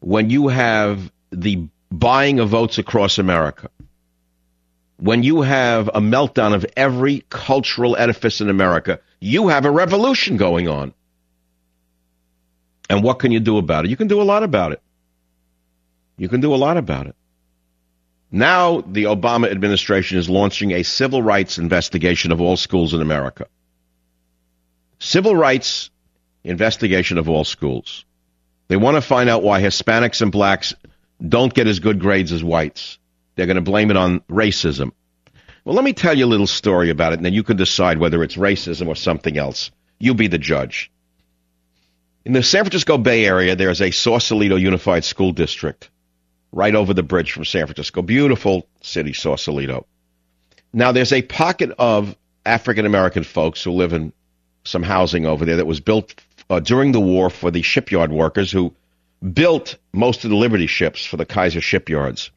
when you have the buying of votes across America, when you have a meltdown of every cultural edifice in America, you have a revolution going on. And what can you do about it? You can do a lot about it. You can do a lot about it. Now the Obama administration is launching a civil rights investigation of all schools in America. Civil rights investigation of all schools. They want to find out why Hispanics and blacks don't get as good grades as whites. They're going to blame it on racism. Well, let me tell you a little story about it, and then you can decide whether it's racism or something else. You be the judge. In the San Francisco Bay Area, there's a Sausalito Unified School District right over the bridge from San Francisco. Beautiful city, Sausalito. Now, there's a pocket of African-American folks who live in some housing over there that was built during the war for the shipyard workers who built most of the Liberty ships for the Kaiser shipyards.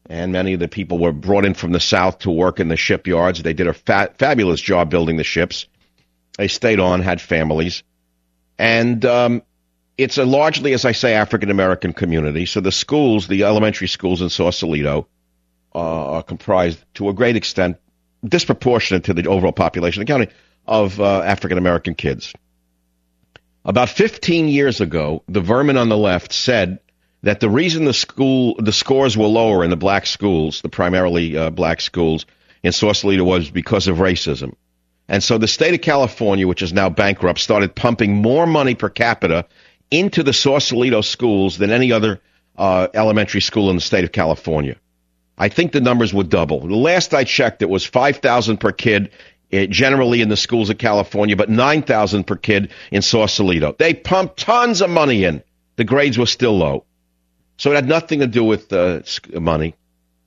And many of the people were brought in from the South to work in the shipyards. They did a fabulous job building the ships. They stayed on, had families. And it's a largely, as I say, African-American community. So the schools, the elementary schools in Sausalito, are comprised to a great extent, disproportionate to the overall population of the county, of African-American kids. About 15 years ago, the vermin on the left said that the reason the scores were lower in the black schools, the primarily black schools in Sausalito, was because of racism. And so the state of California, which is now bankrupt, started pumping more money per capita into the Sausalito schools than any other elementary school in the state of California. I think the numbers would double. The last I checked, it was $5,000 per kid generally in the schools of California, but $9,000 per kid in Sausalito. They pumped tons of money in. The grades were still low. So it had nothing to do with money,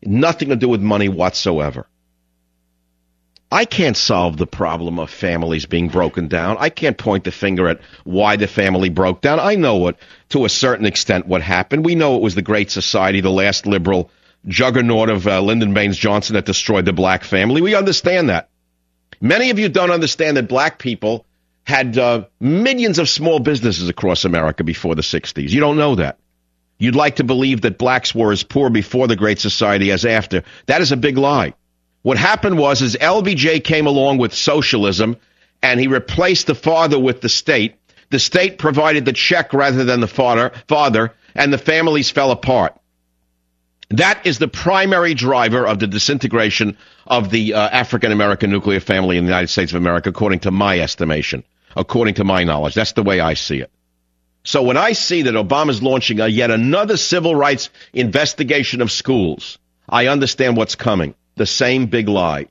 nothing to do with money whatsoever. I can't solve the problem of families being broken down. I can't point the finger at why the family broke down. I know what, to a certain extent, what happened. We know it was the Great Society, the last liberal juggernaut of Lyndon Baines Johnson that destroyed the black family. We understand that. Many of you don't understand that black people had millions of small businesses across America before the 60s. You don't know that. You'd like to believe that blacks were as poor before the Great Society as after. That is a big lie. What happened was LBJ came along with socialism, and he replaced the father with the state. The state provided the check rather than the father, and the families fell apart. That is the primary driver of the disintegration of the African-American nuclear family in the United States of America, according to my estimation, according to my knowledge. That's the way I see it. So when I see that Obama's launching yet another civil rights investigation of schools, I understand what's coming. The same big lie.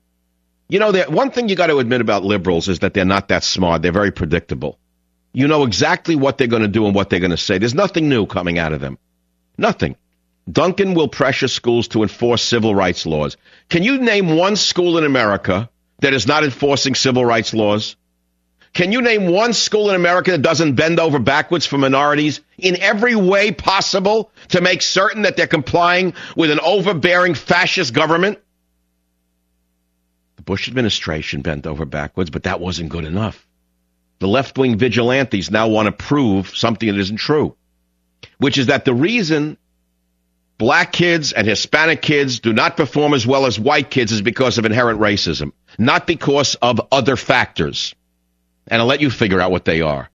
You know, one thing you got to admit about liberals is that they're not that smart. They're very predictable. You know exactly what they're going to do and what they're going to say. There's nothing new coming out of them. Nothing. Duncan will pressure schools to enforce civil rights laws. Can you name one school in America that is not enforcing civil rights laws? Can you name one school in America that doesn't bend over backwards for minorities in every way possible to make certain that they're complying with an overbearing fascist government? The Bush administration bent over backwards, but that wasn't good enough. The left-wing vigilantes now want to prove something that isn't true, which is that the reason black kids and Hispanic kids do not perform as well as white kids is because of inherent racism, not because of other factors. And I'll let you figure out what they are.